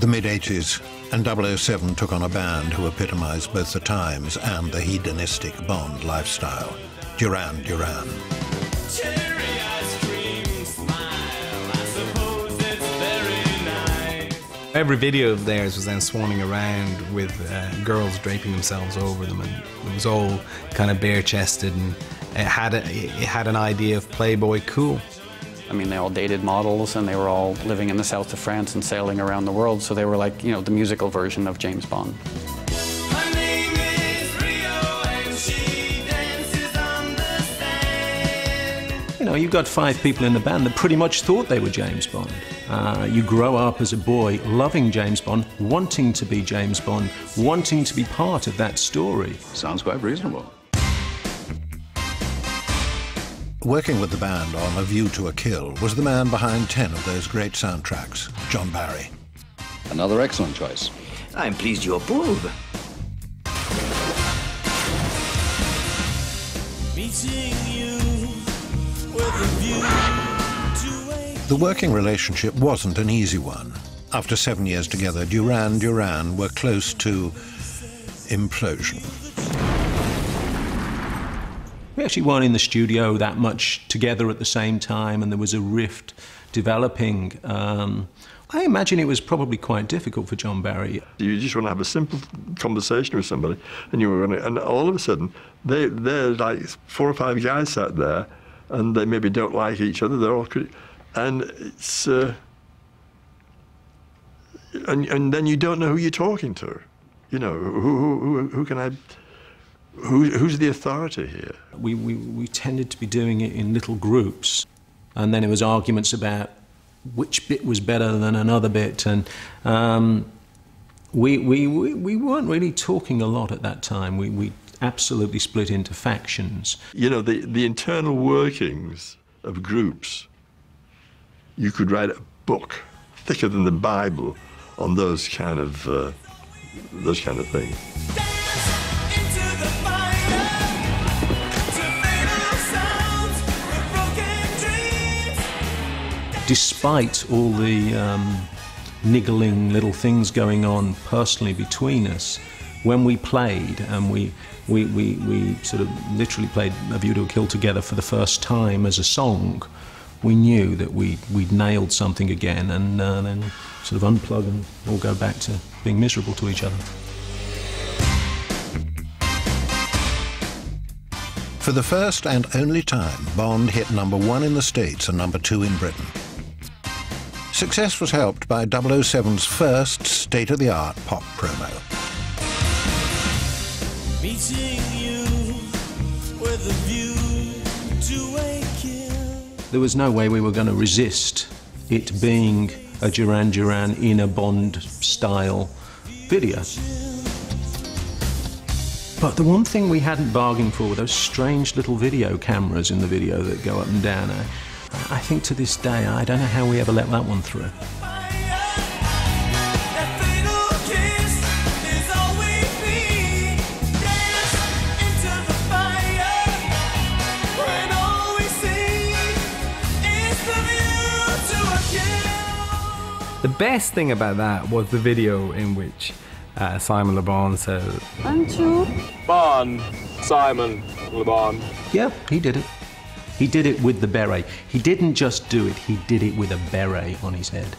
the mid-80s, and 007 took on a band who epitomised both the times and the hedonistic Bond lifestyle. Duran Duran. Cherry ice cream smile, I suppose it's very nice. Every video of theirs was then swanning around with girls draping themselves over them, and it was all kind of bare-chested, and it had an idea of Playboy cool. I mean, they all dated models, and they were all living in the south of France and sailing around the world, so they were like, you know, the musical version of James Bond. Her name is Rio, and she dances on the sand. You know, you've got 5 people in the band that pretty much thought they were James Bond. You grow up as a boy loving James Bond, wanting to be James Bond, wanting to be part of that story. Sounds quite reasonable. Working with the band on A View to a Kill was the man behind 10 of those great soundtracks, John Barry. Another excellent choice. I'm pleased you approve. Meeting you with a view to a... The working relationship wasn't an easy one. After 7 years together, Duran Duran were close to implosion. We actually weren't in the studio that much together at the same time, and there was a rift developing. I imagine it was probably quite difficult for John Barry. You just want to have a simple conversation with somebody, and all of a sudden, they're like 4 or 5 guys sat there, and they maybe don't like each other. They're all and it's and then you don't know who you're talking to. You know, who can I? Who's the authority here? We tended to be doing it in little groups, and then it was arguments about which bit was better than another bit, and we weren't really talking a lot at that time. We absolutely split into factions. You know, the internal workings of groups. You could write a book thicker than the Bible on those kind of things. Despite all the niggling little things going on personally between us, when we played, and we sort of literally played A View to a Kill together for the first time as a song, we knew that we'd nailed something again, and then sort of unplug and all go back to being miserable to each other. For the first and only time, Bond hit #1 in the States and #2 in Britain. Success was helped by 007's first state-of-the-art pop promo. Meeting you with a view to a kill. There was no way we were going to resist it being a Duran Duran in a Bond-style video. But the one thing we hadn't bargained for were those strange little video cameras in the video that go up and down. I think to this day, I don't know how we ever let that one through. The best thing about that was the video in which Simon Le Bon said, "Aren't you Bond, Simon Le Bon?" Yeah, he did it. He did it with the beret. He didn't just do it, he did it with a beret on his head.